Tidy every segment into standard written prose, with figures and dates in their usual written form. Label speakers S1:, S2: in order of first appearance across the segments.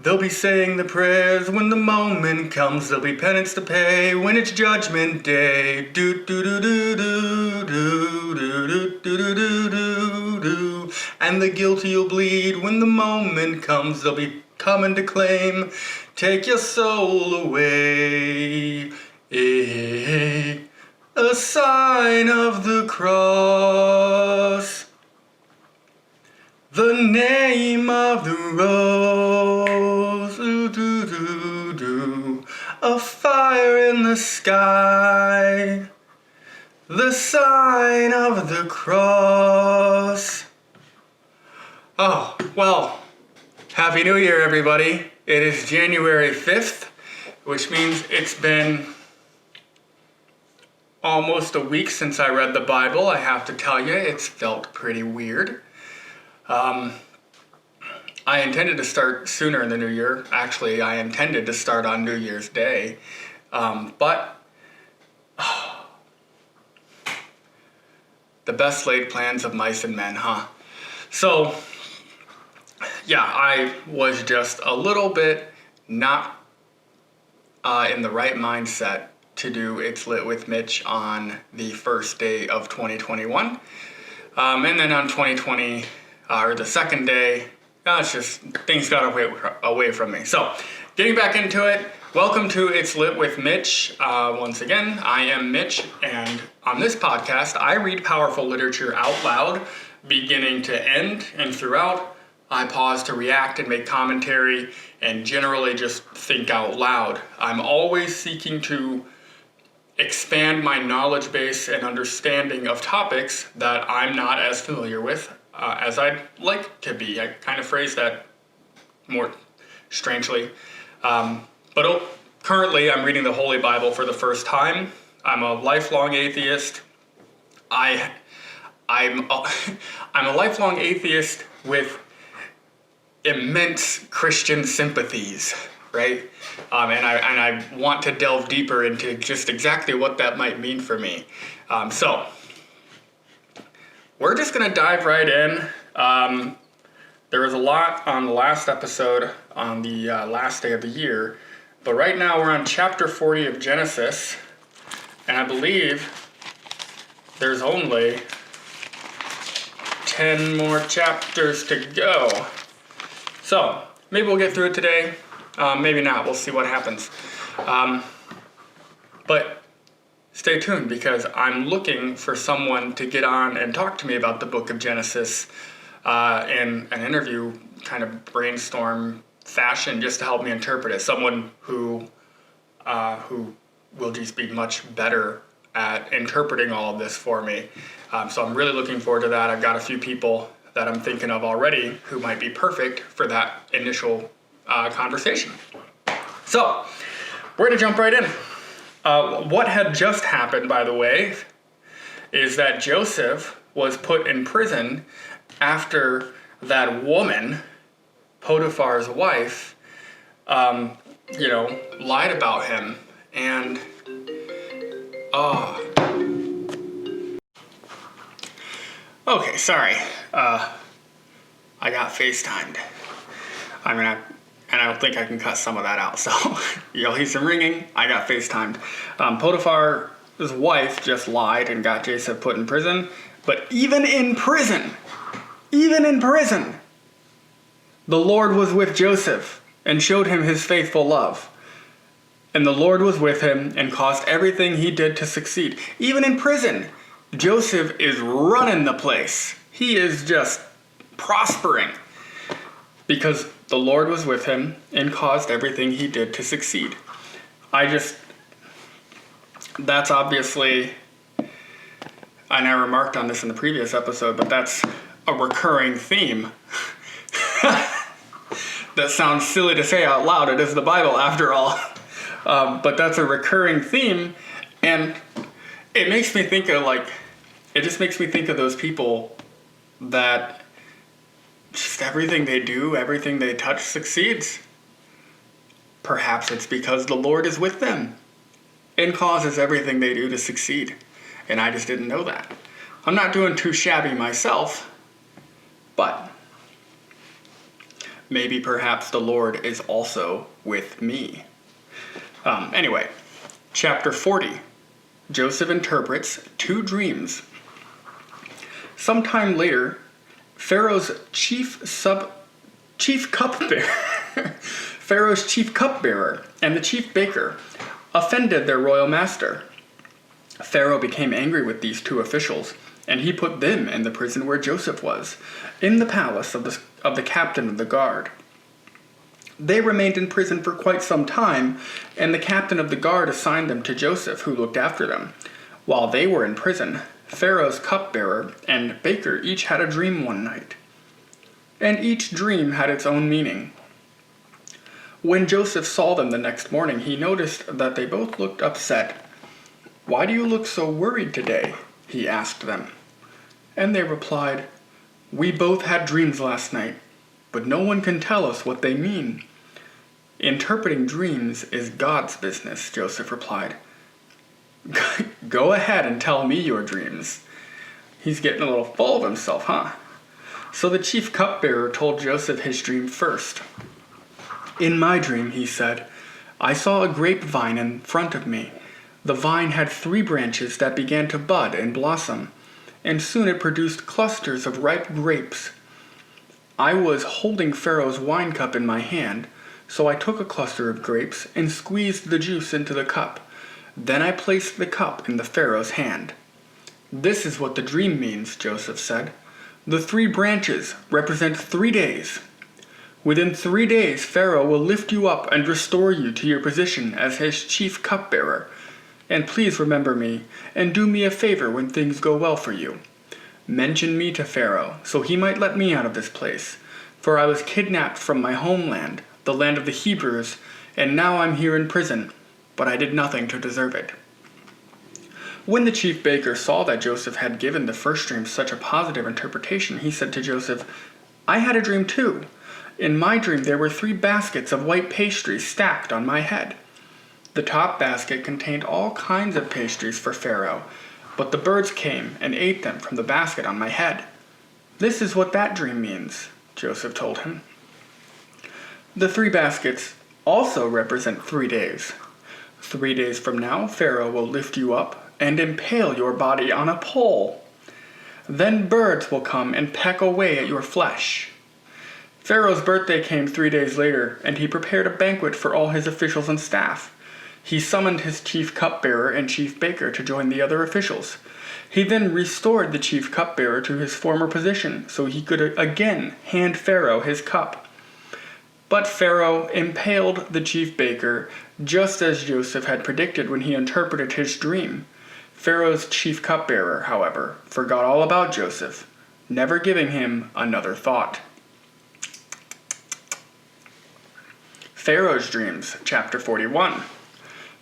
S1: They'll be saying the prayers when the moment comes. There'll be penance to pay when it's judgment day. Do do do do do do do do do do do do. And the guilty will bleed when the moment comes. They'll be coming to claim. Take your soul away. A sign of the cross. The name of the rose, a fire in the sky, the sign of the cross. Oh, well, Happy New Year, everybody. It is January 5th, which means it's been almost a week since I read the Bible. I have to tell you, it's felt pretty weird. I intended to start sooner in the new year. Actually, I intended to start on New Year's Day. But the best laid plans of mice and men, huh? So, yeah, I was just a little bit not in the right mindset to do It's Lit with Mitch on the first day of 2021. And then on 2020, or the second day, it's just things got away from me. So, getting back into it, welcome to It's Lit with Mitch. Once again, I am Mitch, and on this podcast, I read powerful literature out loud, beginning to end, and throughout, I pause to react and make commentary, and generally just think out loud. I'm always seeking to expand my knowledge base and understanding of topics that I'm not as familiar with as I'd like to be. I kind of phrase that more strangely. But currently I'm reading the Holy Bible for the first time. I'm a lifelong atheist. I'm a lifelong atheist with immense Christian sympathies, right? And I want to delve deeper into just exactly what that might mean for me. So we're just going to dive right in. There was a lot on the last episode on the last day of the year, but right now we're on chapter 40 of Genesis, and I believe there's only 10 more chapters to go. So maybe we'll get through it today. Maybe not. We'll see what happens. But stay tuned, because I'm looking for someone to get on and talk to me about the book of Genesis in an interview kind of brainstorm fashion, just to help me interpret it. Someone who will just be much better at interpreting all of this for me. So I'm really looking forward to that. I've got a few people that I'm thinking of already who might be perfect for that initial conversation. So we're going to jump right in. What had just happened, by the way, is that Joseph was put in prison after that woman, Potiphar's wife, lied about him. And, okay, sorry. I got FaceTimed. And I don't think I can cut some of that out. So you'll hear some ringing. I got FaceTimed. Potiphar's wife just lied and got Joseph put in prison. But even in prison, the Lord was with Joseph and showed him his faithful love. And the Lord was with him and caused everything he did to succeed. Even in prison, Joseph is running the place. He is just prospering because the Lord was with him and caused everything he did to succeed. That's obviously, and I remarked on this in the previous episode, but that's a recurring theme. That sounds silly to say out loud. It is the Bible after all. But that's a recurring theme, and it makes me think of those people that just everything they do, everything they touch succeeds. Perhaps it's because the Lord is with them and causes everything they do to succeed. And I just didn't know that. I'm not doing too shabby myself, but Maybe perhaps the Lord is also with me. Anyway, chapter 40. Joseph interprets 2 dreams. Sometime later, Pharaoh's chief cupbearer and the chief baker offended their royal master. Pharaoh became angry with these 2 officials, and he put them in the prison where Joseph was, in the palace of the captain of the guard. They remained in prison for quite some time, and the captain of the guard assigned them to Joseph, who looked after them. While they were in prison, Pharaoh's cupbearer and baker each had a dream one night, and each dream had its own meaning. When Joseph saw them the next morning, he noticed that they both looked upset. "Why do you look so worried today?" he asked them. And they replied, "We both had dreams last night, but no one can tell us what they mean." "Interpreting dreams is God's business," Joseph replied. "Go ahead and tell me your dreams." He's getting a little full of himself, huh? So the chief cupbearer told Joseph his dream first. "In my dream," he said, "I saw a grapevine in front of me. The vine had 3 branches that began to bud and blossom, and soon it produced clusters of ripe grapes. I was holding Pharaoh's wine cup in my hand, so I took a cluster of grapes and squeezed the juice into the cup. Then I placed the cup in the Pharaoh's hand." "This is what the dream means," Joseph said. "The 3 branches represent 3 days. Within 3 days, Pharaoh will lift you up and restore you to your position as his chief cupbearer. And please remember me, and do me a favor when things go well for you. Mention me to Pharaoh, so he might let me out of this place. For I was kidnapped from my homeland, the land of the Hebrews, and now I'm here in prison, but I did nothing to deserve it." When the chief baker saw that Joseph had given the first dream such a positive interpretation, he said to Joseph, "I had a dream too. In my dream there were 3 baskets of white pastries stacked on my head. The top basket contained all kinds of pastries for Pharaoh, but the birds came and ate them from the basket on my head. This is what that dream means," Joseph told him. "The 3 baskets also represent 3 days. 3 days from now, Pharaoh will lift you up and impale your body on a pole. Then birds will come and peck away at your flesh." Pharaoh's birthday came 3 days later, and he prepared a banquet for all his officials and staff. He summoned his chief cupbearer and chief baker to join the other officials. He then restored the chief cupbearer to his former position, so he could again hand Pharaoh his cup. But Pharaoh impaled the chief baker, just as Joseph had predicted when he interpreted his dream. Pharaoh's chief cupbearer, however, forgot all about Joseph, never giving him another thought. Pharaoh's dreams, chapter 41.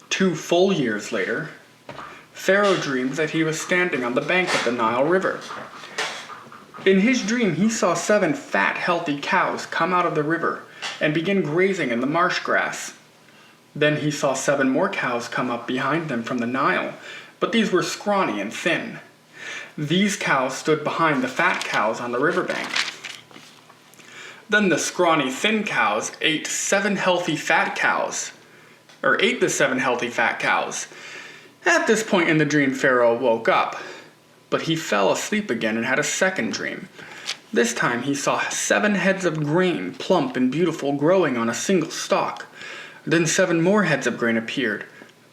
S1: 2 full years later, Pharaoh dreamed that he was standing on the bank of the Nile River. In his dream, he saw 7 fat, healthy cows come out of the river and begin grazing in the marsh grass. Then he saw 7 more cows come up behind them from the Nile, but these were scrawny and thin. These cows stood behind the fat cows on the riverbank. Then the scrawny, thin cows ate the 7 healthy fat cows. At this point in the dream, Pharaoh woke up, but he fell asleep again and had a second dream. This time he saw 7 heads of grain, plump and beautiful, growing on a single stalk. Then 7 more heads of grain appeared,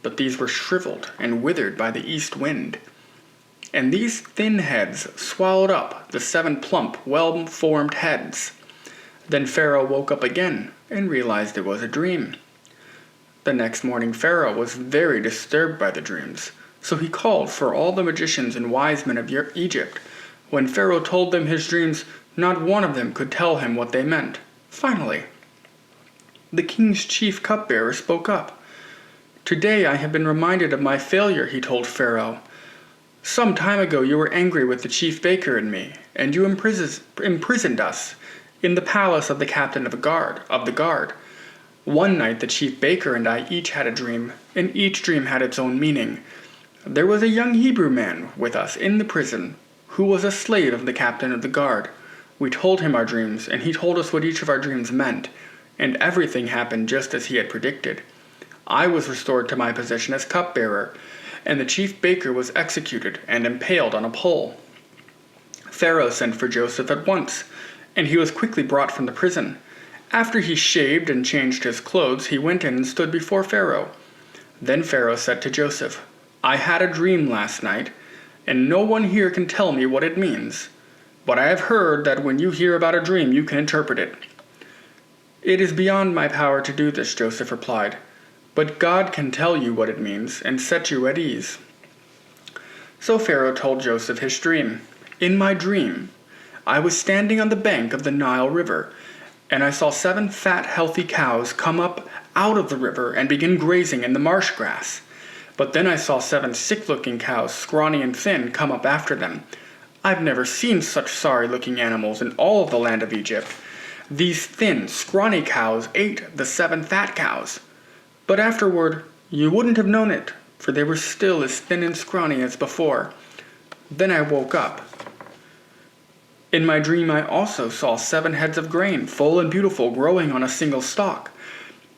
S1: but these were shriveled and withered by the east wind. And these thin heads swallowed up the 7 plump, well-formed heads. Then Pharaoh woke up again and realized it was a dream. The next morning Pharaoh was very disturbed by the dreams, so he called for all the magicians and wise men of Egypt. When Pharaoh told them his dreams, not one of them could tell him what they meant. Finally, the king's chief cupbearer spoke up. "Today I have been reminded of my failure," he told Pharaoh. "Some time ago you were angry with the chief baker and me, and you imprisoned us in the palace of the captain of the guard. One night the chief baker and I each had a dream, and each dream had its own meaning. There was a young Hebrew man with us in the prison who was a slave of the captain of the guard. We told him our dreams, and he told us what each of our dreams meant, and everything happened just as he had predicted. I was restored to my position as cupbearer, and the chief baker was executed and impaled on a pole. Pharaoh sent for Joseph at once, and he was quickly brought from the prison. After he shaved and changed his clothes, he went in and stood before Pharaoh. Then Pharaoh said to Joseph, "I had a dream last night, and no one here can tell me what it means. But I have heard that when you hear about a dream, you can interpret it." "It is beyond my power to do this," Joseph replied. "But God can tell you what it means and set you at ease." So Pharaoh told Joseph his dream. "In my dream, I was standing on the bank of the Nile River, and I saw 7 fat, healthy cows come up out of the river and begin grazing in the marsh grass. But then I saw 7 sick-looking cows, scrawny and thin, come up after them. I've never seen such sorry-looking animals in all of the land of Egypt. These thin, scrawny cows ate the 7 fat cows. But afterward, you wouldn't have known it, for they were still as thin and scrawny as before. Then I woke up. In my dream, I also saw 7 heads of grain, full and beautiful, growing on a single stalk.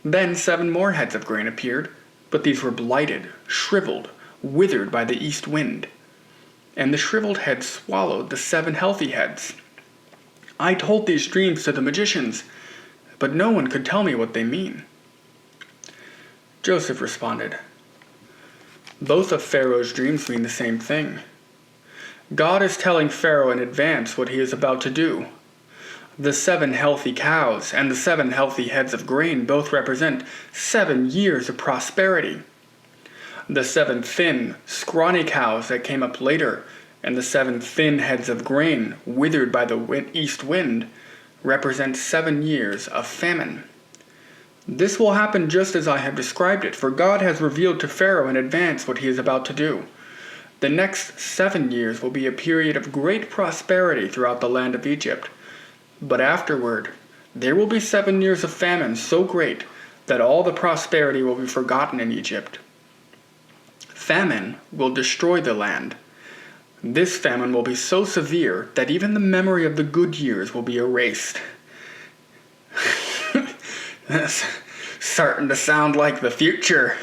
S1: Then 7 more heads of grain appeared, but these were blighted, shriveled, withered by the east wind. And the shriveled heads swallowed the 7 healthy heads. I told these dreams to the magicians, but no one could tell me what they mean." Joseph responded, "Both of Pharaoh's dreams mean the same thing. God is telling Pharaoh in advance what he is about to do. The 7 healthy cows and the 7 healthy heads of grain both represent 7 years of prosperity. The 7 thin, scrawny cows that came up later and the 7 thin heads of grain withered by the east wind represent 7 years of famine. This will happen just as I have described it, for God has revealed to Pharaoh in advance what he is about to do. The next 7 years will be a period of great prosperity throughout the land of Egypt. But afterward, there will be 7 years of famine so great that all the prosperity will be forgotten in Egypt. Famine will destroy the land. This famine will be so severe that even the memory of the good years will be erased." That's starting to sound like the future.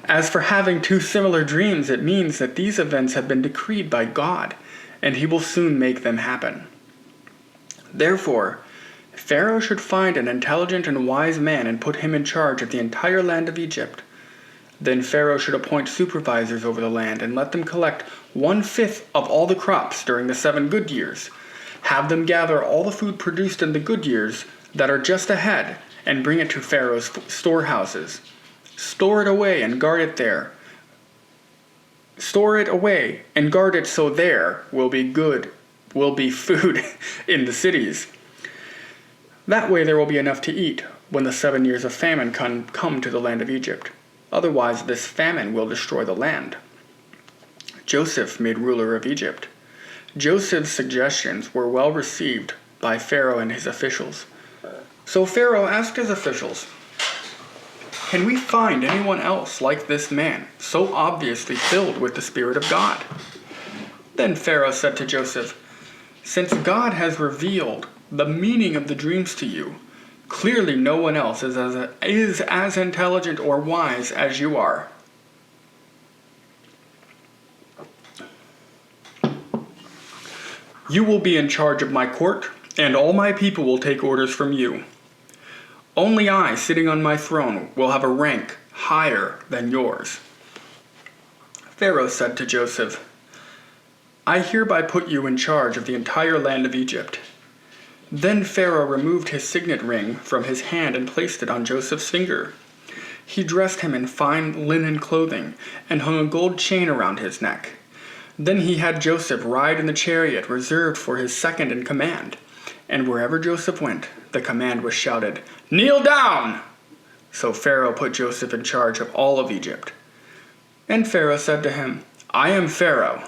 S1: As for having 2 similar dreams, it means that these events have been decreed by God, and he will soon make them happen. Therefore, Pharaoh should find an intelligent and wise man and put him in charge of the entire land of Egypt. Then Pharaoh should appoint supervisors over the land and let them collect 1/5 of all the crops during the 7 good years. Have them gather all the food produced in the good years that are just ahead and bring it to Pharaoh's storehouses. Store it away and guard it there. Store it away and guard it so there will be food in the cities. That way there will be enough to eat when the 7 years of famine come to the land of Egypt. Otherwise this famine will destroy the land." Joseph made ruler of Egypt. Joseph's suggestions were well received by Pharaoh and his officials. So Pharaoh asked his officials, "Can we find anyone else like this man, so obviously filled with the Spirit of God?" Then Pharaoh said to Joseph, "Since God has revealed the meaning of the dreams to you, clearly no one else is as intelligent or wise as you are. You will be in charge of my court, and all my people will take orders from you. Only I, sitting on my throne, will have a rank higher than yours." Pharaoh said to Joseph, "I hereby put you in charge of the entire land of Egypt." Then Pharaoh removed his signet ring from his hand and placed it on Joseph's finger. He dressed him in fine linen clothing and hung a gold chain around his neck. Then he had Joseph ride in the chariot reserved for his second in command, and wherever Joseph went, the command was shouted, "Kneel down!" So Pharaoh put Joseph in charge of all of Egypt. And Pharaoh said to him, "I am Pharaoh,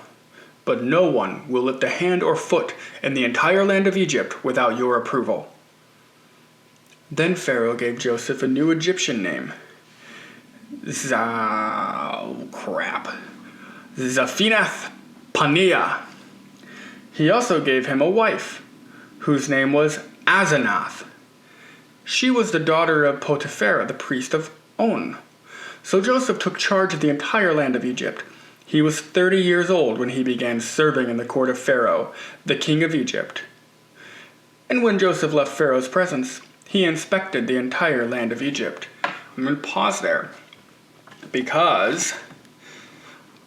S1: but no one will lift a hand or foot in the entire land of Egypt without your approval." Then Pharaoh gave Joseph a new Egyptian name, Zaphinath Paneah. He also gave him a wife, whose name was Asenath. She was the daughter of Potipharah, the priest of On. So Joseph took charge of the entire land of Egypt. He was 30 years old when he began serving in the court of Pharaoh, the king of Egypt. And when Joseph left Pharaoh's presence, he inspected the entire land of Egypt. I'm going to pause there because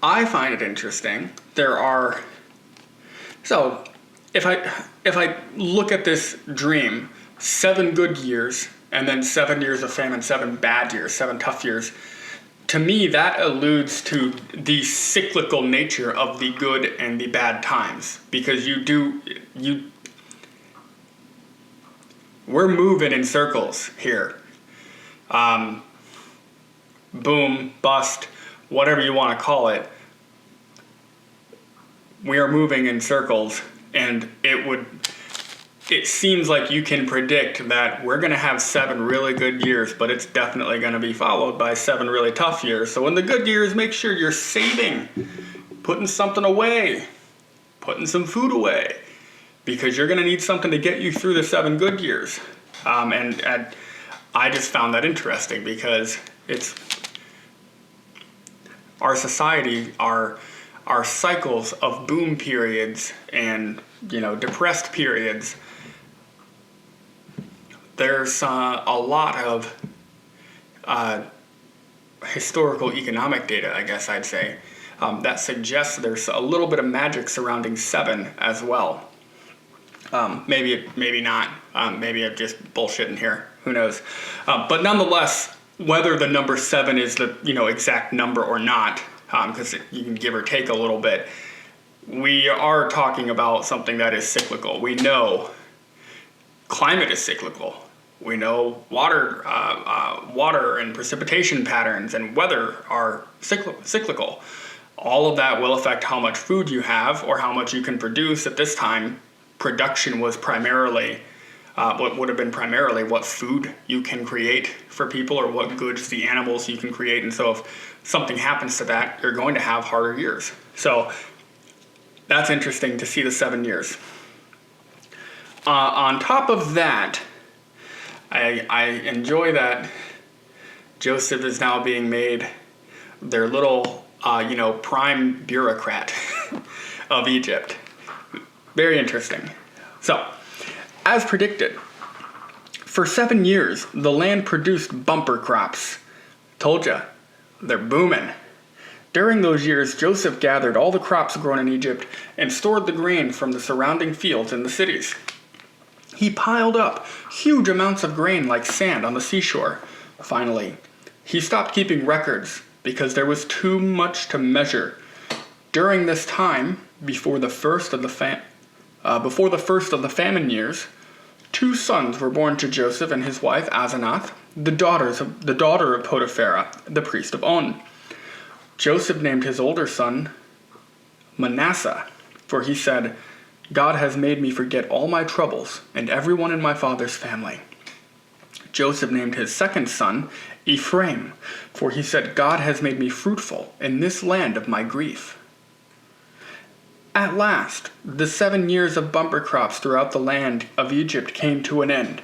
S1: I find it interesting. So if I look at this dream, 7 good years and then 7 years of famine, 7 bad years, 7 tough years, to me that alludes to the cyclical nature of the good and the bad times, because we're moving in circles here. Boom, bust, whatever you want to call it. We are moving in circles, and it seems like you can predict that we're going to have 7 really good years, but it's definitely going to be followed by 7 really tough years. So in the good years, make sure you're saving, putting something away, putting some food away, because you're going to need something to get you through the 7 good years. And I just found that interesting because it's our society, our cycles of boom periods and depressed periods. There's a lot of historical economic data, I guess I'd say, that suggests there's a little bit of magic surrounding 7 as well. Maybe not. Maybe I'm just bullshitting here. Who knows? But nonetheless, whether the number 7 is the exact number or not, because you can give or take a little bit, we are talking about something that is cyclical. We know climate is cyclical. We know water and precipitation patterns and weather are cyclical. All of that will affect how much food you have or how much you can produce. At this time, production was primarily what would have been primarily what food you can create for people or what goods, the animals you can create. And so if something happens to that, you're going to have harder years. So that's interesting to see the 7 years. On top of that, I enjoy that Joseph is now being made their little, prime bureaucrat of Egypt. Very interesting. So, as predicted, for 7 years, the land produced bumper crops. Told ya, they're booming. During those years, Joseph gathered all the crops grown in Egypt and stored the grain from the surrounding fields in the cities. He piled up huge amounts of grain like sand on the seashore. Finally, he stopped keeping records because there was too much to measure. During this time, before the first of the famine years, 2 sons were born to Joseph and his wife Asenath, the daughter of Potipharah, the priest of On. Joseph named his older son Manasseh, for he said, "God has made me forget all my troubles and everyone in my father's family." Joseph named his second son Ephraim, for he said, "God has made me fruitful in this land of my grief." At last, the 7 years of bumper crops throughout the land of Egypt came to an end.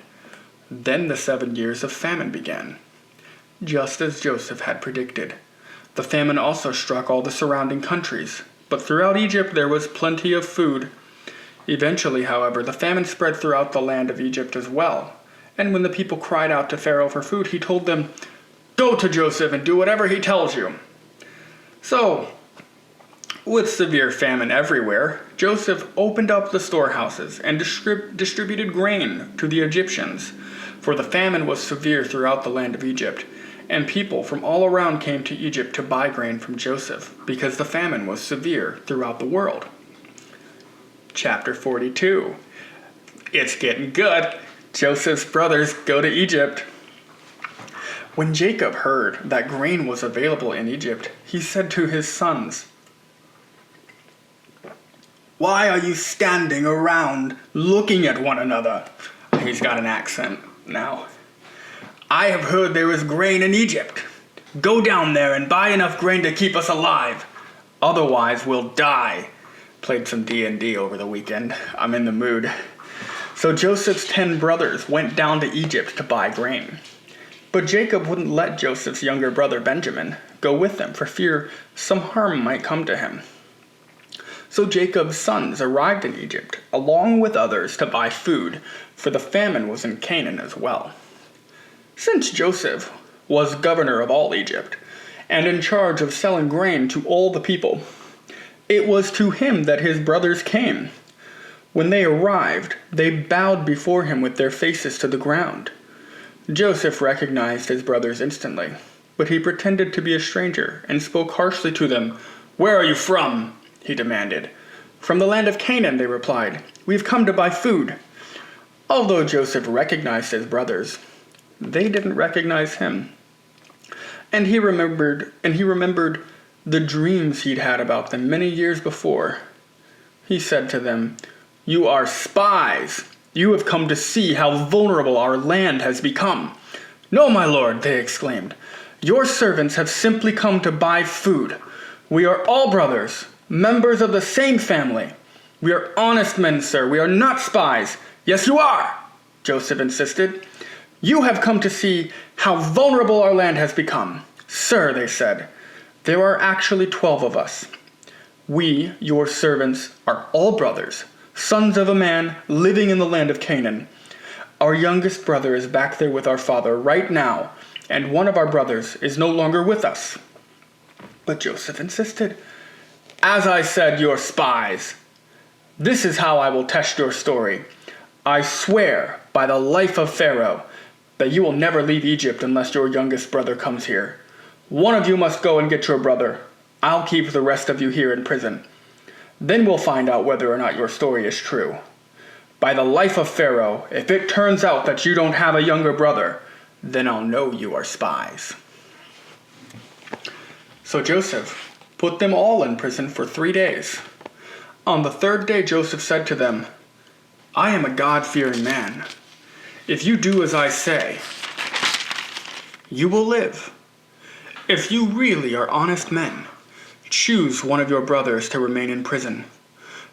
S1: Then the 7 years of famine began, just as Joseph had predicted. The famine also struck all the surrounding countries, but throughout Egypt there was plenty of food. Eventually, however, the famine spread throughout the land of Egypt as well, and when the people cried out to Pharaoh for food, he told them, "Go to Joseph and do whatever he tells you." So, with severe famine everywhere, Joseph opened up the storehouses and distributed grain to the Egyptians, for the famine was severe throughout the land of Egypt, and people from all around came to Egypt to buy grain from Joseph, because the famine was severe throughout the world. Chapter 42. It's getting good. Joseph's brothers go to Egypt. When Jacob heard that grain was available in Egypt, he said to his sons, "Why are you standing around looking at one another?" He's got an accent now. "I have heard there is grain in Egypt. Go down there and buy enough grain to keep us alive. Otherwise, we'll die." Played some D&D over the weekend. I'm in the mood. So Joseph's 10 brothers went down to Egypt to buy grain. But Jacob wouldn't let Joseph's younger brother Benjamin go with them for fear some harm might come to him. So Jacob's sons arrived in Egypt, along with others, to buy food, for the famine was in Canaan as well. Since Joseph was governor of all Egypt, and in charge of selling grain to all the people, it was to him that his brothers came. When they arrived, they bowed before him with their faces to the ground. Joseph recognized his brothers instantly, but he pretended to be a stranger and spoke harshly to them. "Where are you from?" he demanded. "From the land of Canaan," they replied. "We've come to buy food." Although Joseph recognized his brothers, they didn't recognize him. And he remembered the dreams he'd had about them many years before. He said to them, "You are spies. You have come to see how vulnerable our land has become." "No, my lord," they exclaimed. "Your servants have simply come to buy food. We are all brothers, members of the same family. We are honest men, sir. We are not spies." "Yes, you are," Joseph insisted. "You have come to see how vulnerable our land has become." "Sir," they said, "there are actually 12 of us. We, your servants, are all brothers, sons of a man living in the land of Canaan. Our youngest brother is back there with our father right now, and one of our brothers is no longer with us." But Joseph insisted. "As I said, you're spies. This is how I will test your story. I swear by the life of Pharaoh that you will never leave Egypt unless your youngest brother comes here. One of you must go and get your brother. I'll keep the rest of you here in prison. Then we'll find out whether or not your story is true. By the life of Pharaoh, if it turns out that you don't have a younger brother, then I'll know you are spies." So Joseph put them all in prison for 3 days. On the 3rd day, Joseph said to them, "I am a God-fearing man. If you do as I say, you will live. If you really are honest men, choose one of your brothers to remain in prison.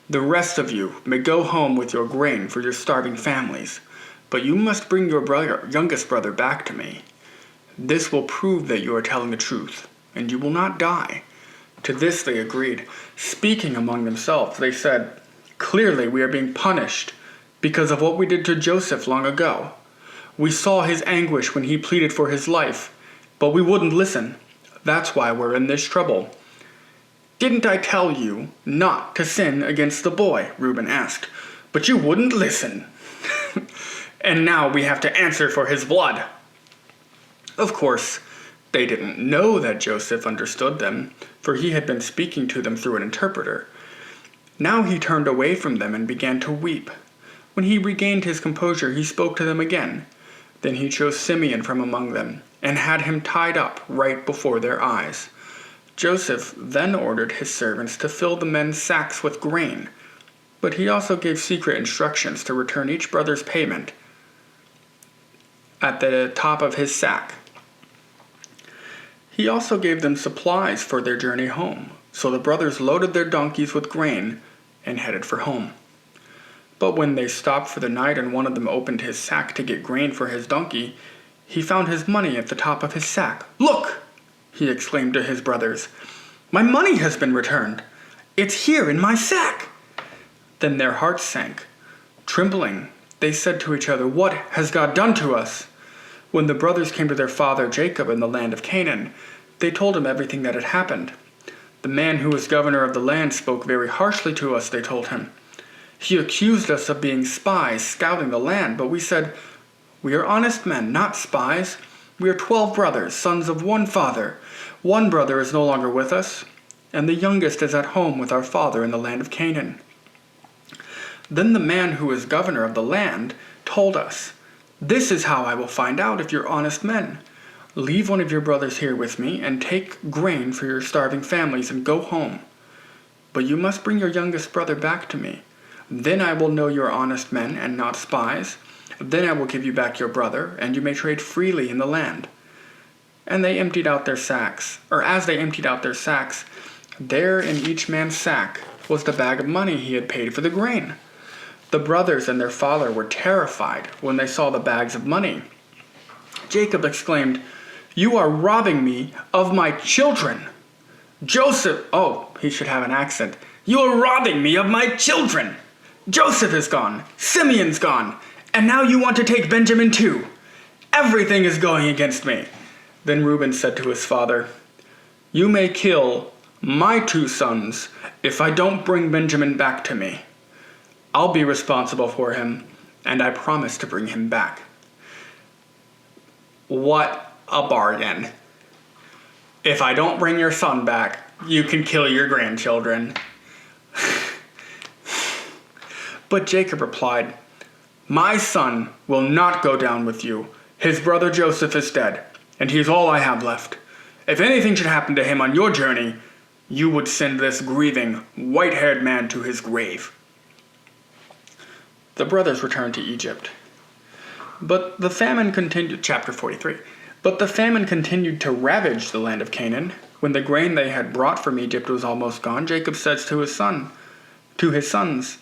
S1: The rest of you may go home with your grain for your starving families, but you must bring your youngest brother back to me. This will prove that you are telling the truth, and you will not die." To this they agreed. Speaking among themselves, they said, "Clearly we are being punished because of what we did to Joseph long ago. We saw his anguish when he pleaded for his life, but we wouldn't listen. That's why we're in this trouble." "Didn't I tell you not to sin against the boy?" Reuben asked. "But you wouldn't listen. And now we have to answer for his blood." Of course, they didn't know that Joseph understood them, for he had been speaking to them through an interpreter. Now he turned away from them and began to weep. When he regained his composure, he spoke to them again. Then he chose Simeon from among them, and had him tied up right before their eyes. Joseph then ordered his servants to fill the men's sacks with grain, but he also gave secret instructions to return each brother's payment at the top of his sack. He also gave them supplies for their journey home, so the brothers loaded their donkeys with grain and headed for home. But when they stopped for the night and one of them opened his sack to get grain for his donkey, he found his money at the top of his sack. "Look!" he exclaimed to his brothers. "My money has been returned. It's here in my sack." Then their hearts sank. Trembling, they said to each other, "What has God done to us?" When the brothers came to their father Jacob in the land of Canaan, they told him everything that had happened. "The man who was governor of the land spoke very harshly to us," they told him. "He accused us of being spies, scouting the land, but we said, 'We are honest men, not spies. We are 12 brothers, sons of one father. One brother is no longer with us, and the youngest is at home with our father in the land of Canaan.' Then the man who is governor of the land told us, 'This is how I will find out if you're honest men. Leave one of your brothers here with me and take grain for your starving families and go home. But you must bring your youngest brother back to me. Then I will know you're honest men and not spies. Then I will give you back your brother, and you may trade freely in the land.' And they emptied out their sacks, or as they emptied out their sacks, there in each man's sack was the bag of money he had paid for the grain. The brothers and their father were terrified when they saw the bags of money. Jacob exclaimed, "You are robbing me of my children." Joseph, oh, he should have an accent. "You are robbing me of my children. Joseph is gone, Simeon's gone, and now you want to take Benjamin too. Everything is going against me." Then Reuben said to his father, "You may kill my 2 sons if I don't bring Benjamin back to me. I'll be responsible for him, and I promise to bring him back." What a bargain. If I don't bring your son back, you can kill your grandchildren. But Jacob replied, "My son will not go down with you. His brother Joseph is dead, and he is all I have left. If anything should happen to him on your journey, you would send this grieving, white-haired man to his grave." The brothers returned to Egypt. But the famine continued, chapter 43. But the famine continued to ravage the land of Canaan. When the grain they had brought from Egypt was almost gone, Jacob said to his sons,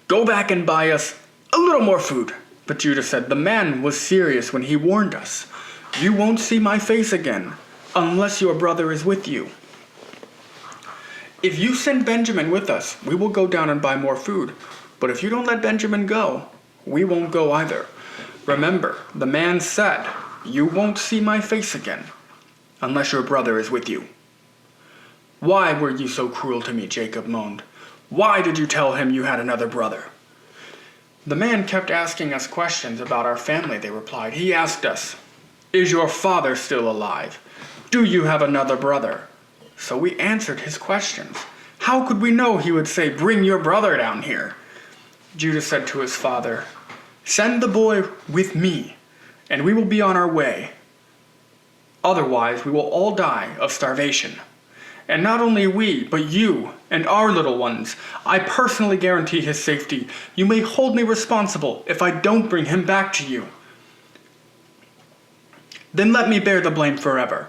S1: "Go back and buy us a little more food." But Judah said, "The man was serious when he warned us. You won't see my face again unless your brother is with you. If you send Benjamin with us, we will go down and buy more food. But if you don't let Benjamin go, we won't go either. Remember, the man said, 'You won't see my face again unless your brother is with you.'" "Why were you so cruel to me?" Jacob moaned. "Why did you tell him you had another brother?" "The man kept asking us questions about our family," they replied. "He asked us, 'Is your father still alive? Do you have another brother?' So we answered his questions. How could we know he would say, 'Bring your brother down here'?" Judah said to his father, "Send the boy with me, and we will be on our way. Otherwise, we will all die of starvation. And not only we, but you and our little ones. I personally guarantee his safety. You may hold me responsible if I don't bring him back to you. Then let me bear the blame forever.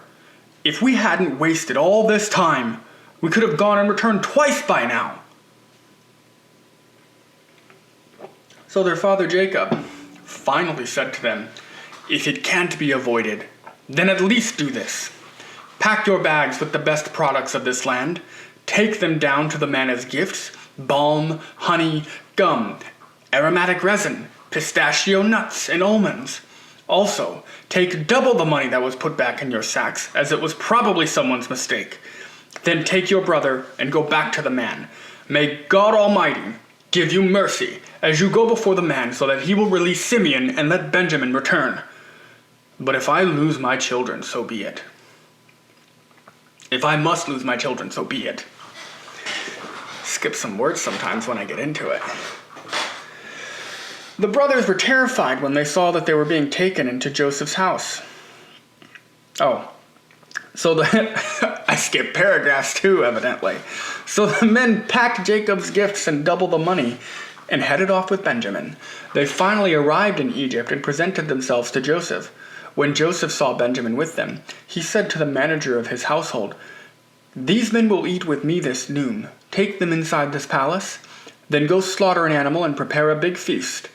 S1: If we hadn't wasted all this time, we could have gone and returned twice by now." So their father Jacob finally said to them, "If it can't be avoided, then at least do this. Pack your bags with the best products of this land. Take them down to the man as gifts: balm, honey, gum, aromatic resin, pistachio nuts, and almonds. Also, take double the money that was put back in your sacks, as it was probably someone's mistake. Then take your brother and go back to the man. May God Almighty give you mercy as you go before the man, so that he will release Simeon and let Benjamin return. But if I lose my children, so be it. If I must lose my children, so be it." Skip some words sometimes when I get into it. The brothers were terrified when they saw that they were being taken into Joseph's house. I skipped paragraphs too, evidently. So the men packed Jacob's gifts and double the money and headed off with Benjamin. They finally arrived in Egypt and presented themselves to Joseph. When Joseph saw Benjamin with them, he said to the manager of his household, "These men will eat with me this noon. Take them inside this palace. Then go slaughter an animal and prepare a big feast."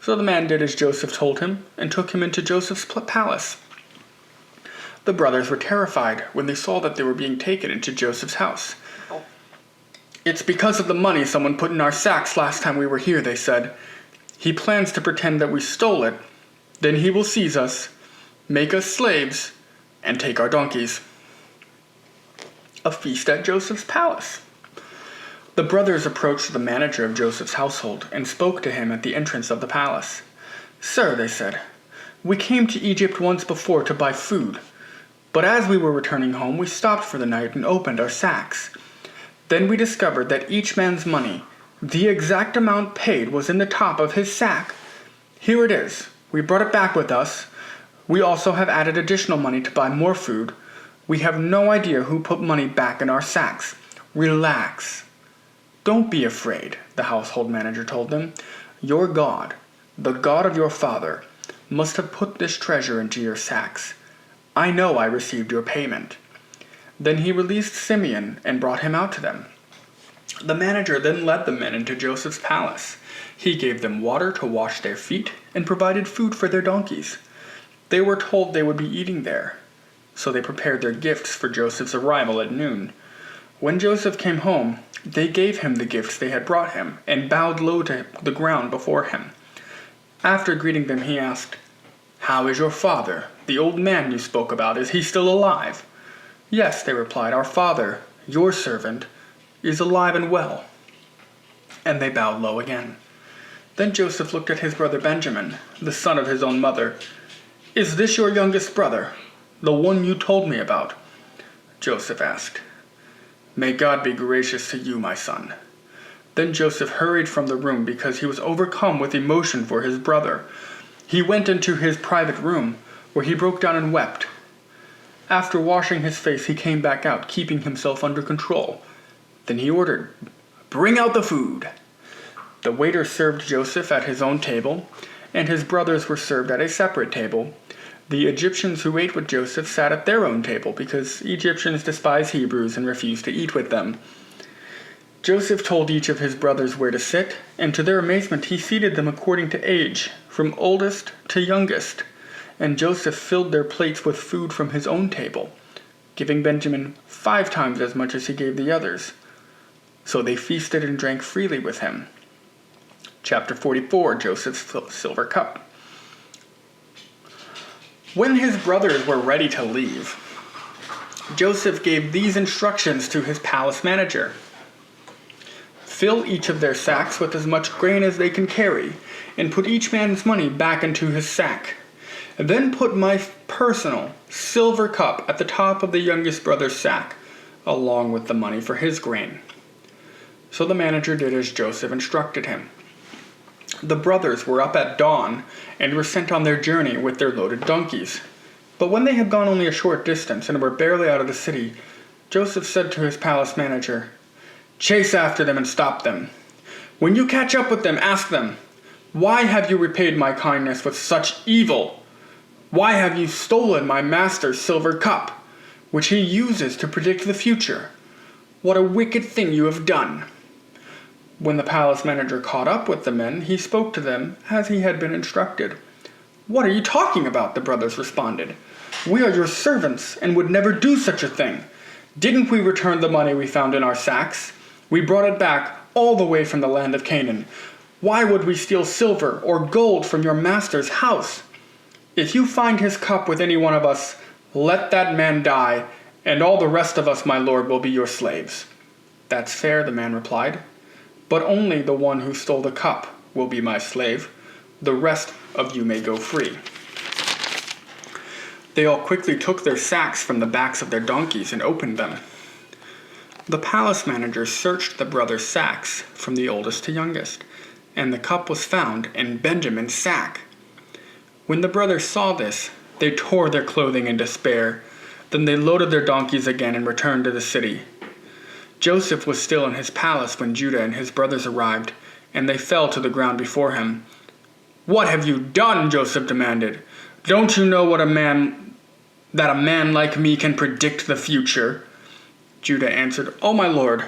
S1: So the man did as Joseph told him and took him into Joseph's palace. The brothers were terrified when they saw that they were being taken into Joseph's house. "It's because of the money someone put in our sacks last time we were here," they said. "He plans to pretend that we stole it. Then he will seize us, make us slaves, and take our donkeys." A feast at Joseph's palace. The brothers approached the manager of Joseph's household and spoke to him at the entrance of the palace. "Sir," they said, "we came to Egypt once before to buy food. But as we were returning home, we stopped for the night and opened our sacks. Then we discovered that each man's money, the exact amount paid, was in the top of his sack. Here it is. We brought it back with us. We also have added additional money to buy more food. We have no idea who put money back in our sacks. Relax. Don't be afraid," the household manager told them. "Your God, the God of your father, must have put this treasure into your sacks. I know I received your payment." Then he released Simeon and brought him out to them. The manager then led the men into Joseph's palace. He gave them water to wash their feet and provided food for their donkeys. They were told they would be eating there, so they prepared their gifts for Joseph's arrival at noon. When Joseph came home, they gave him the gifts they had brought him and bowed low to the ground before him. After greeting them, he asked, "How is your father, the old man you spoke about? Is he still alive?" "Yes," they replied, "our father, your servant, is alive and well." And they bowed low again. Then Joseph looked at his brother Benjamin, the son of his own mother. "Is this your youngest brother, the one you told me about?" Joseph asked. "May God be gracious to you, my son." Then Joseph hurried from the room because he was overcome with emotion for his brother. He went into his private room, where he broke down and wept. After washing his face, he came back out, keeping himself under control. Then he ordered, "Bring out the food." The waiter served Joseph at his own table, and his brothers were served at a separate table. The Egyptians who ate with Joseph sat at their own table because Egyptians despise Hebrews and refuse to eat with them. Joseph told each of his brothers where to sit, and to their amazement he seated them according to age, from oldest to youngest. And Joseph filled their plates with food from his own table, giving Benjamin 5 times as much as he gave the others. So they feasted and drank freely with him. Chapter 44, Joseph's Silver Cup. When his brothers were ready to leave, Joseph gave these instructions to his palace manager. "Fill each of their sacks with as much grain as they can carry, and put each man's money back into his sack. Then put my personal silver cup at the top of the youngest brother's sack, along with the money for his grain." So the manager did as Joseph instructed him. The brothers were up at dawn and were sent on their journey with their loaded donkeys. But when they had gone only a short distance and were barely out of the city, Joseph said to his palace manager, "Chase after them and stop them. When you catch up with them, ask them, 'Why have you repaid my kindness with such evil? Why have you stolen my master's silver cup, which he uses to predict the future? What a wicked thing you have done.'" When the palace manager caught up with the men, he spoke to them as he had been instructed. "What are you talking about?" the brothers responded. "We are your servants and would never do such a thing. Didn't we return the money we found in our sacks? We brought it back all the way from the land of Canaan. Why would we steal silver or gold from your master's house? If you find his cup with any one of us, let that man die, and all the rest of us, my lord, will be your slaves." "That's fair," the man replied. "But only the one who stole the cup will be my slave. The rest of you may go free." They all quickly took their sacks from the backs of their donkeys and opened them. The palace manager searched the brothers' sacks from the oldest to youngest, and the cup was found in Benjamin's sack. When the brothers saw this, they tore their clothing in despair. Then they loaded their donkeys again and returned to the city. Joseph was still in his palace when Judah and his brothers arrived, and they fell to the ground before him. "What have you done?" Joseph demanded. "Don't you know that a man like me can predict the future?" Judah answered, "Oh, my lord,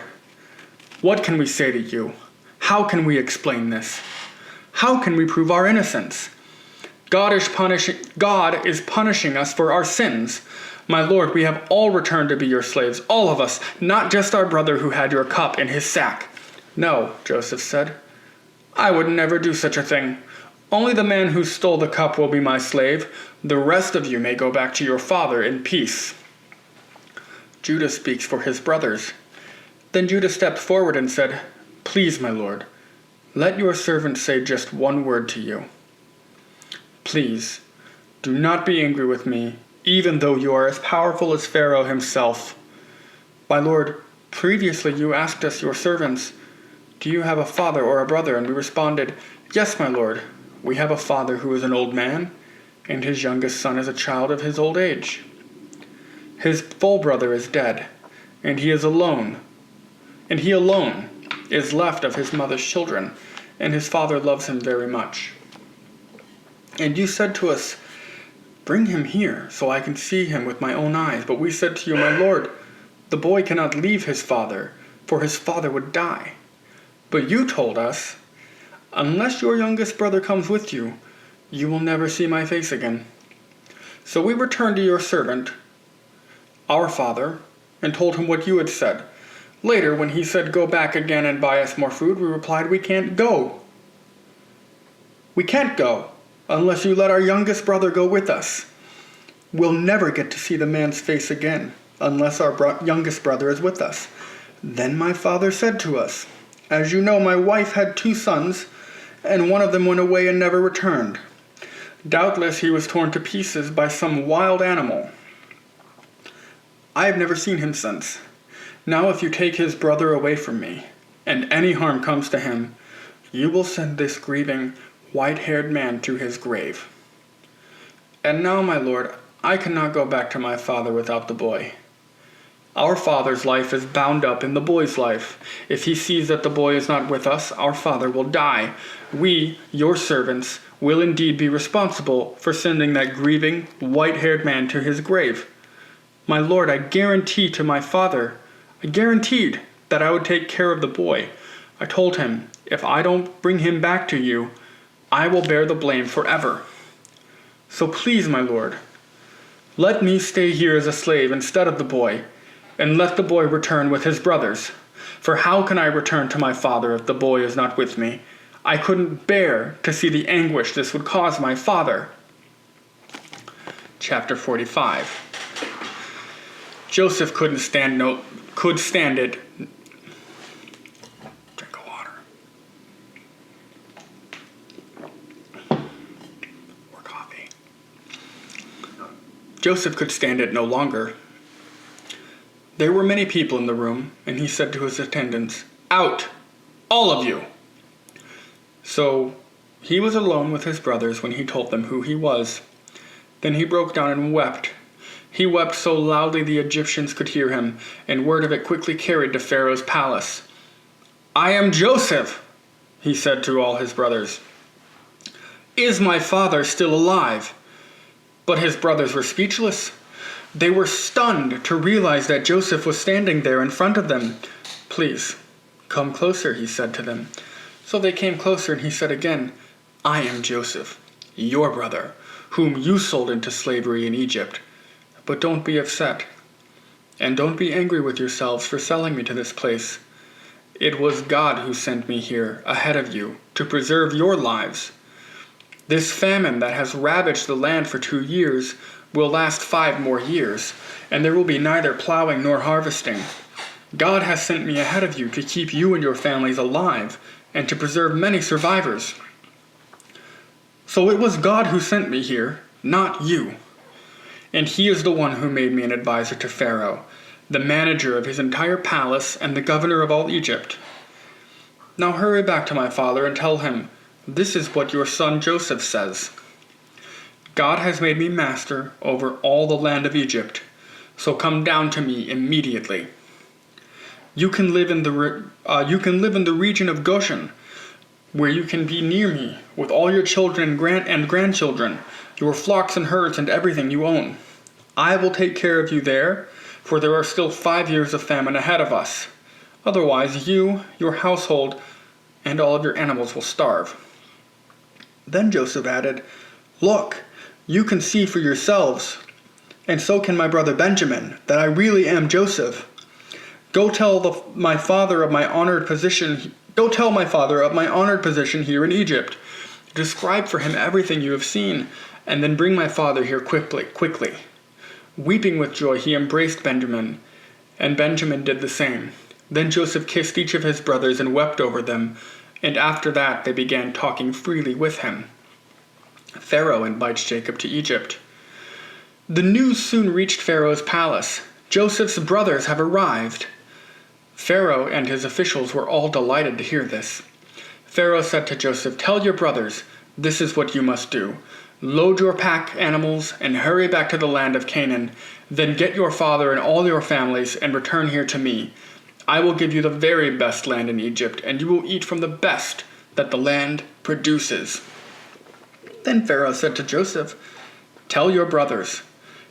S1: what can we say to you? How can we explain this? How can we prove our innocence? God is punishing us for our sins. My lord, we have all returned to be your slaves, all of us, not just our brother who had your cup in his sack." "No," Joseph said, "I would never do such a thing. Only the man who stole the cup will be my slave. The rest of you may go back to your father in peace." Judah speaks for his brothers. Then Judah stepped forward and said, "Please, my lord, let your servant say just one word to you. Please, do not be angry with me, even though you are as powerful as Pharaoh himself. My lord, previously you asked us, your servants, 'Do you have a father or a brother?' And we responded, 'Yes, my lord. We have a father who is an old man, and his youngest son is a child of his old age. His full brother is dead, and he alone is left of his mother's children, and his father loves him very much. And you said to us, "Bring him here, so I can see him with my own eyes." But we said to you, "My lord, the boy cannot leave his father, for his father would die. But you told us, 'Unless your youngest brother comes with you, you will never see my face again.' So we returned to your servant, our father, and told him what you had said. Later, when he said, 'Go back again and buy us more food,' we replied, 'We can't go. We can't go unless you let our youngest brother go with us. We'll never get to see the man's face again unless our youngest brother is with us.' Then my father said to us, 'As you know, my wife had 2 sons, and one of them went away and never returned. Doubtless he was torn to pieces by some wild animal. I have never seen him since. Now if you take his brother away from me, and any harm comes to him, you will send this grieving, white-haired man to his grave. And now, my lord, I cannot go back to my father without the boy. Our father's life is bound up in the boy's life. If he sees that the boy is not with us, our father will die. We, your servants, will indeed be responsible for sending that grieving, white-haired man to his grave. My lord, I guaranteed that I would take care of the boy. I told him, if I don't bring him back to you, I will bear the blame forever. So please, my lord, let me stay here as a slave instead of the boy, and let the boy return with his brothers. For how can I return to my father if the boy is not with me? I couldn't bear to see the anguish this would cause my father." Chapter 45. Joseph could stand it. Drink of water. Or coffee. Joseph could stand it no longer. There were many people in the room, and he said to his attendants, "Out, all of you!" So he was alone with his brothers when he told them who he was. Then he broke down and wept. He wept so loudly the Egyptians could hear him, and word of it quickly carried to Pharaoh's palace. "I am Joseph," he said to all his brothers. "Is my father still alive?" But his brothers were speechless. They were stunned to realize that Joseph was standing there in front of them. "Please, come closer," he said to them. So they came closer, and he said again, "I am Joseph, your brother, whom you sold into slavery in Egypt. But don't be upset, and don't be angry with yourselves for selling me to this place. It was God who sent me here ahead of you to preserve your lives. This famine that has ravaged the land for 2 years will last 5 more years, and there will be neither plowing nor harvesting. God has sent me ahead of you to keep you and your families alive and to preserve many survivors. So it was God who sent me here, not you. And he is the one who made me an advisor to Pharaoh, the manager of his entire palace and the governor of all Egypt. Now hurry back to my father and tell him, this is what your son Joseph says. God has made me master over all the land of Egypt, so come down to me immediately. You can live in the region of Goshen, where you can be near me with all your children and grandchildren, your flocks and herds and everything you own. I will take care of you there, for there are still 5 years of famine ahead of us. Otherwise you, your household, and all of your animals will starve." Then Joseph added, "Look, you can see for yourselves, and so can my brother Benjamin, that I really am Joseph. Go tell my father of my honored position here in Egypt. Describe for him everything you have seen, and then bring my father here quickly." Weeping with joy, he embraced Benjamin, and Benjamin did the same. Then Joseph kissed each of his brothers and wept over them, and after that they began talking freely with him. Pharaoh invites Jacob to Egypt. The news soon reached Pharaoh's palace. Joseph's brothers have arrived. Pharaoh and his officials were all delighted to hear this. Pharaoh said to Joseph, "Tell your brothers, this is what you must do. Load your pack animals and hurry back to the land of Canaan. Then get your father and all your families and return here to me. I will give you the very best land in Egypt, and you will eat from the best that the land produces." Then Pharaoh said to Joseph, "Tell your brothers,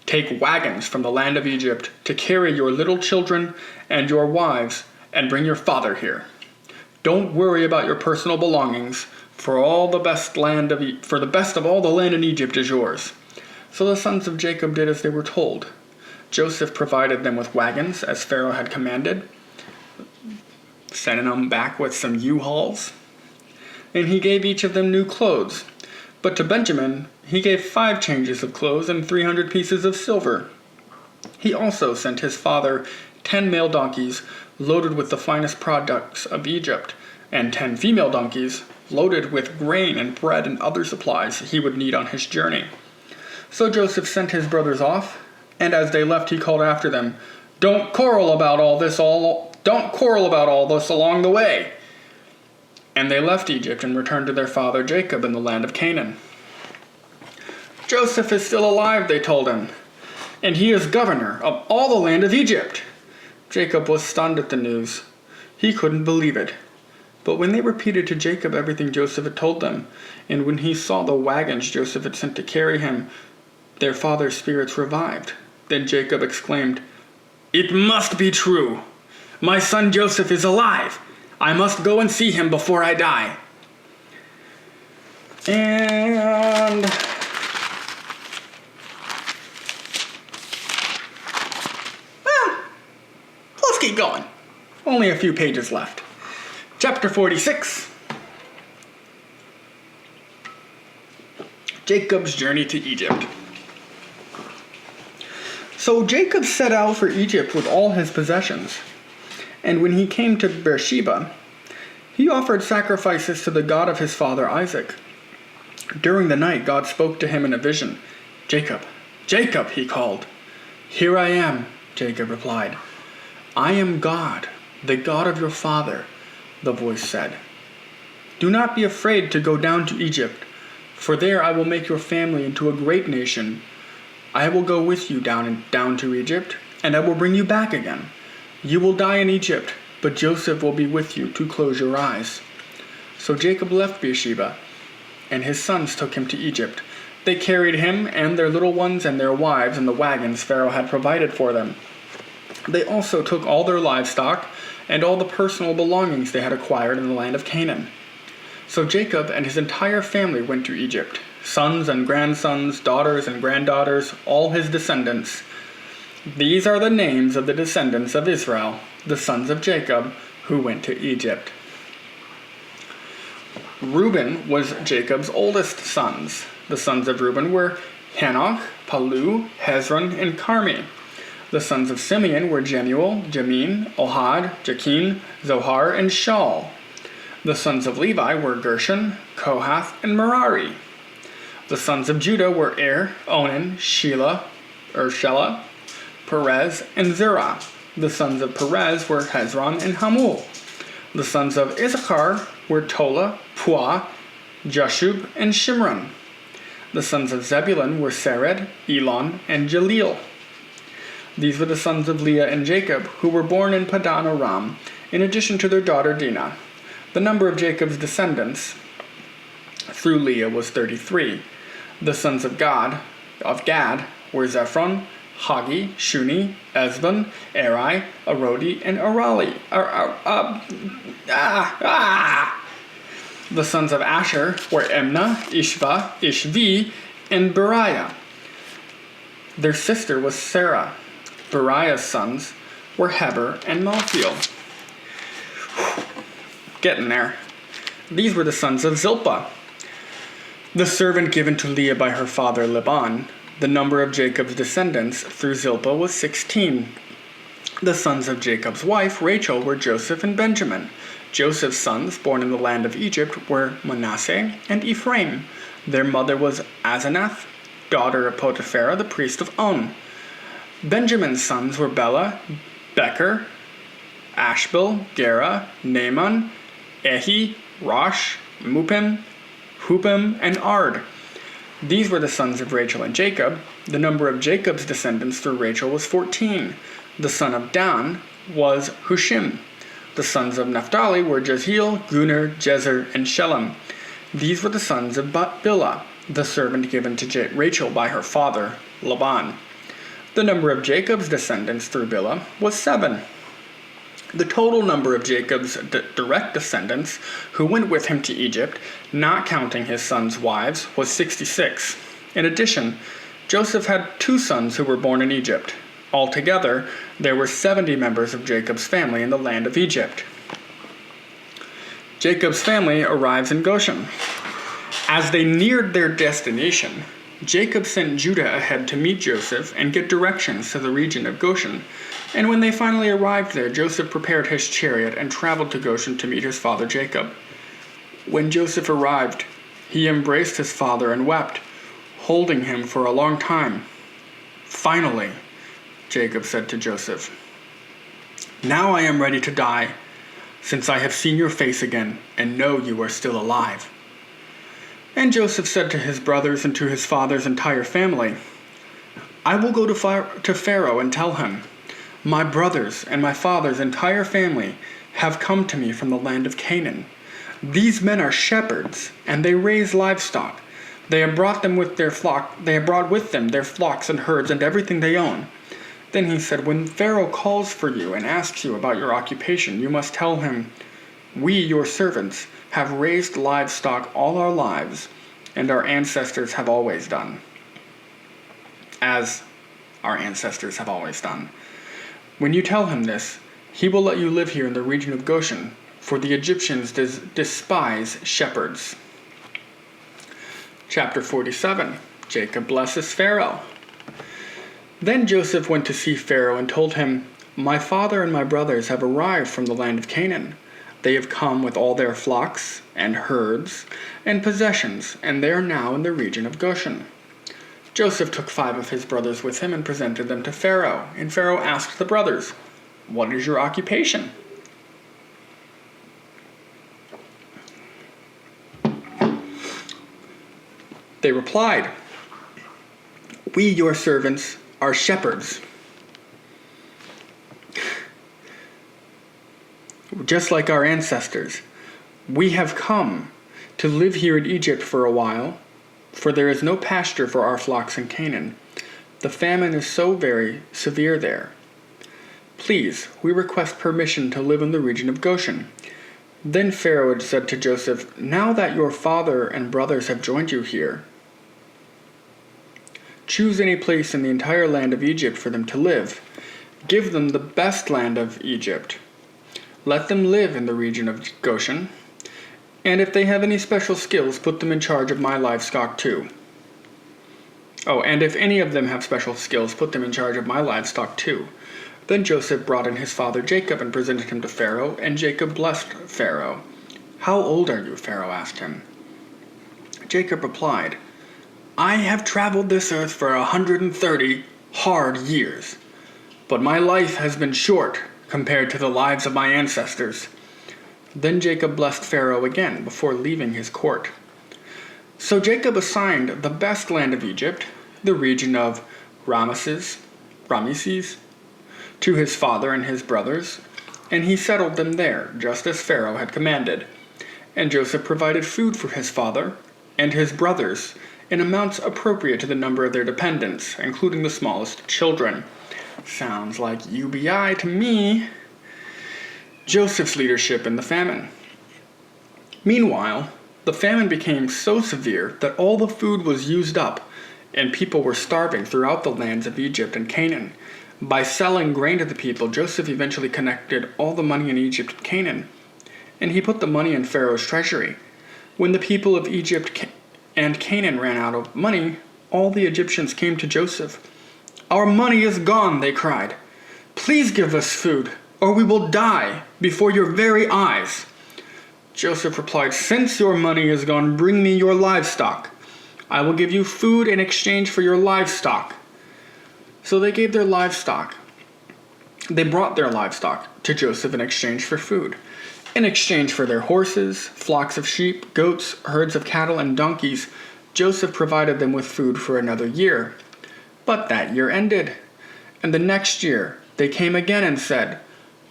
S1: take wagons from the land of Egypt to carry your little children and your wives and bring your father here. Don't worry about your personal belongings, for the best of all the land in Egypt is yours." So the sons of Jacob did as they were told. Joseph provided them with wagons, as Pharaoh had commanded, sending them back with some U-Hauls. And he gave each of them new clothes. But to Benjamin he gave 5 changes of clothes and 300 pieces of silver. He also sent his father 10 male donkeys loaded with the finest products of Egypt, and 10 female donkeys loaded with grain and bread and other supplies he would need on his journey. So Joseph sent his brothers off, and as they left he called after them, Don't quarrel about all this along the way." And they left Egypt and returned to their father Jacob in the land of Canaan. "Joseph is still alive," they told him, "and he is governor of all the land of Egypt." Jacob was stunned at the news. He couldn't believe it. But when they repeated to Jacob everything Joseph had told them, and when he saw the wagons Joseph had sent to carry him, their father's spirits revived. Then Jacob exclaimed, "It must be true. My son Joseph is alive. I must go and see him before I die." And let's keep going. Only a few pages left. Chapter 46. Jacob's journey to Egypt. So Jacob set out for Egypt with all his possessions. And when he came to Beersheba, he offered sacrifices to the God of his father Isaac. During the night, God spoke to him in a vision. "Jacob, Jacob," he called. "Here I am," Jacob replied. "I am God, the God of your father," the voice said. "Do not be afraid to go down to Egypt, for there I will make your family into a great nation. I will go with you down to Egypt, and I will bring you back again. You will die in Egypt, but Joseph will be with you to close your eyes." So Jacob left Beersheba, and his sons took him to Egypt. They carried him and their little ones and their wives in the wagons Pharaoh had provided for them. They also took all their livestock and all the personal belongings they had acquired in the land of Canaan. So Jacob and his entire family went to Egypt, sons and grandsons, daughters and granddaughters, all his descendants. These are the names of the descendants of Israel, the sons of Jacob, who went to Egypt. Reuben was Jacob's oldest sons. The sons of Reuben were Hanoch, Palu, Hezron, and Carmi. The sons of Simeon were Jemuel, Jamin, Ohad, Jachin, Zohar, and Shaul. The sons of Levi were Gershon, Kohath, and Merari. The sons of Judah were Onan, Shelah, Perez, and Zerah. The sons of Perez were Hezron and Hamul. The sons of Issachar were Tola, Puah, Jashub, and Shimron. The sons of Zebulun were Sered, Elon, and Jaleel. These were the sons of Leah and Jacob, who were born in Padan Aram, in addition to their daughter Dinah. The number of Jacob's descendants through Leah was 33. The sons of Gad were Zephron, Hagi, Shuni, Ezbon, Eri, Arodi, and Arali. The sons of Asher were Emna, Ishva, Ishvi, and Beriah. Their sister was Sarah. Beriah's sons were Heber and Malchiel. Getting there. These were the sons of Zilpah, the servant given to Leah by her father Laban. The number of Jacob's descendants through Zilpah was 16. The sons of Jacob's wife Rachel were Joseph and Benjamin. Joseph's sons, born in the land of Egypt, were Manasseh and Ephraim. Their mother was Asenath, daughter of Potipharah, the priest of On. Benjamin's sons were Bela, Becher, Ashbel, Gera, Naaman, Ehi, Rosh, Mupim, Hupim, and Ard. These were the sons of Rachel and Jacob. The number of Jacob's descendants through Rachel was 14. The son of Dan was Hushim. The sons of Naphtali were Jehiel, Gunner, Jezer, and Shelem. These were the sons of Bilhah, the servant given to Rachel by her father, Laban. The number of Jacob's descendants through Bilhah was 7. The total number of Jacob's direct descendants who went with him to Egypt, not counting his sons' wives, was 66. In addition, Joseph had 2 sons who were born in Egypt. Altogether, there were 70 members of Jacob's family in the land of Egypt. Jacob's family arrives in Goshen. As they neared their destination, Jacob sent Judah ahead to meet Joseph and get directions to the region of Goshen. And when they finally arrived there, Joseph prepared his chariot and traveled to Goshen to meet his father Jacob. When Joseph arrived, he embraced his father and wept, holding him for a long time. Finally, Jacob said to Joseph, "Now I am ready to die, since I have seen your face again and know you are still alive." And Joseph said to his brothers and to his father's entire family, "I will go to Pharaoh and tell him, 'My brothers and my father's entire family have come to me from the land of Canaan. These men are shepherds, and they raise livestock. They have brought with them their flocks and herds and everything they own.' Then he said, 'When Pharaoh calls for you and asks you about your occupation, you must tell him, "We, your servants, have raised livestock all our lives, and our ancestors have always done." As our ancestors have always done. When you tell him this, he will let you live here in the region of Goshen, for the Egyptians despise shepherds. Chapter 47. Jacob blesses Pharaoh. Then Joseph went to see Pharaoh and told him, "My father and my brothers have arrived from the land of Canaan. They have come with all their flocks and herds and possessions, and they are now in the region of Goshen." Joseph took 5 of his brothers with him and presented them to Pharaoh. And Pharaoh asked the brothers, "What is your occupation?" They replied, "We, your servants, are shepherds, just like our ancestors. We have come to live here in Egypt for a while, for there is no pasture for our flocks in Canaan. The famine is so very severe there. Please, we request permission to live in the region of Goshen." Then Pharaoh said to Joseph, "Now that your father and brothers have joined you here, choose any place in the entire land of Egypt for them to live. Give them the best land of Egypt. Let them live in the region of Goshen. And if they have any special skills, put them in charge of my livestock too." And if any of them have special skills, put them in charge of my livestock too. Then Joseph brought in his father Jacob and presented him to Pharaoh, and Jacob blessed Pharaoh. "How old are you?" Pharaoh asked him. Jacob replied, "I have traveled this earth for 130 hard years, but my life has been short compared to the lives of my ancestors." Then Jacob blessed Pharaoh again before leaving his court. So Jacob assigned the best land of Egypt, the region of Rameses, to his father and his brothers, and he settled them there, just as Pharaoh had commanded. And Joseph provided food for his father and his brothers in amounts appropriate to the number of their dependents, including the smallest children. Sounds like UBI to me. Joseph's leadership in the famine. Meanwhile, the famine became so severe that all the food was used up, and people were starving throughout the lands of Egypt and Canaan. By selling grain to the people, Joseph eventually connected all the money in Egypt and Canaan, and he put the money in Pharaoh's treasury. When the people of Egypt and Canaan ran out of money, all the Egyptians came to Joseph. "Our money is gone," they cried. "Please give us food, or we will die before your very eyes." Joseph replied, "Since your money is gone, bring me your livestock. I will give you food in exchange for your livestock." So they gave their livestock. They brought their livestock to Joseph in exchange for food. In exchange for their horses, flocks of sheep, goats, herds of cattle, and donkeys, Joseph provided them with food for another year. But that year ended, and the next year they came again and said,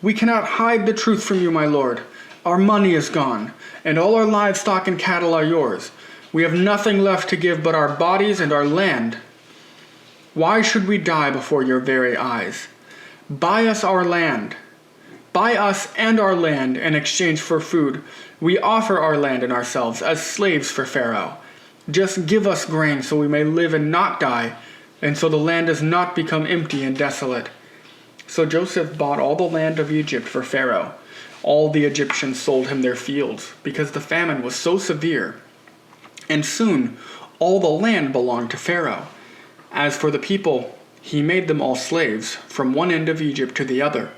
S1: "We cannot hide the truth from you, my lord. Our money is gone, and all our livestock and cattle are yours. We have nothing left to give but our bodies and our land. Why should we die before your very eyes? Buy us our land, Buy us and our land in exchange for food. We offer our land and ourselves as slaves for Pharaoh. Just give us grain so we may live and not die, and so the land does not become empty and desolate." So Joseph bought all the land of Egypt for Pharaoh. All the Egyptians sold him their fields, because the famine was so severe. And soon all the land belonged to Pharaoh. As for the people, he made them all slaves, from one end of Egypt to the other.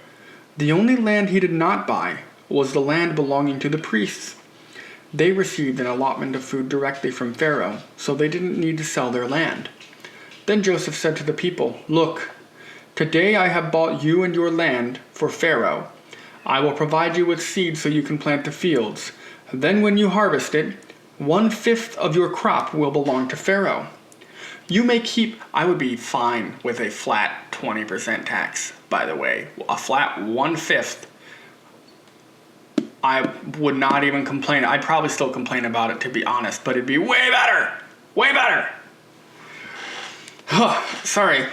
S1: The only land he did not buy was the land belonging to the priests. They received an allotment of food directly from Pharaoh, so they didn't need to sell their land. Then Joseph said to the people, "Look, today I have bought you and your land for Pharaoh. I will provide you with seed so you can plant the fields. Then when you harvest it, 1/5 of your crop will belong to Pharaoh. You may keep," I would be fine with a flat 20% tax, by the way. A flat 1/5. I would not even complain. I'd probably still complain about it, to be honest, but it'd be way better. Way better. Sorry.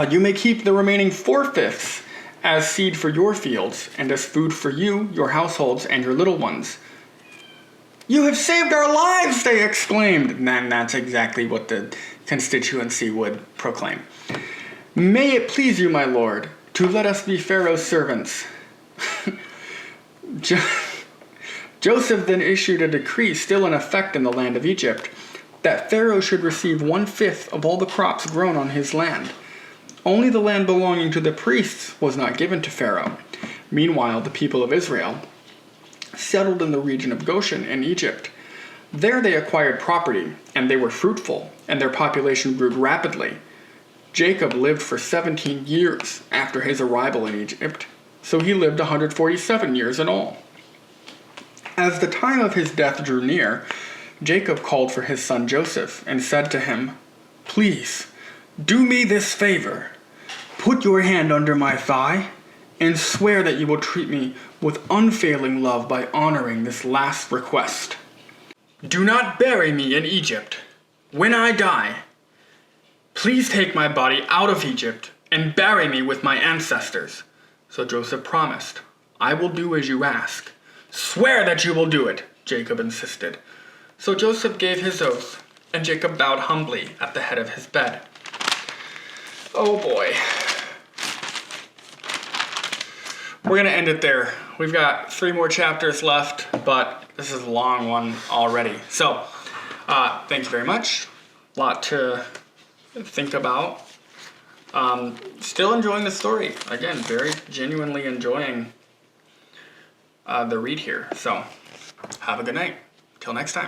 S1: You may keep the remaining 4/5 as seed for your fields and as food for you, your households, and your little ones. "You have saved our lives!" they exclaimed. And that's exactly what the constituency would proclaim. "May it please you, my lord, to let us be Pharaoh's servants." Joseph then issued a decree still in effect in the land of Egypt, that Pharaoh should receive 1/5 of all the crops grown on his land. Only the land belonging to the priests was not given to Pharaoh. Meanwhile, the people of Israel settled in the region of Goshen in Egypt. There they acquired property, and they were fruitful, and their population grew rapidly. Jacob lived for 17 years after his arrival in Egypt, so he lived 147 years in all. As the time of his death drew near, Jacob called for his son Joseph and said to him, "Please, do me this favor. Put your hand under my thigh and swear that you will treat me with unfailing love by honoring this last request. Do not bury me in Egypt. When I die, please take my body out of Egypt and bury me with my ancestors." So Joseph promised, "I will do as you ask." "Swear that you will do it," Jacob insisted. So Joseph gave his oath, and Jacob bowed humbly at the head of his bed. Oh boy. We're going to end it there. We've got 3 more chapters left, but this is a long one already. So, thank you very much. A lot to think about. Still enjoying the story. Again, very genuinely enjoying the read here. So, have a good night. Till next time.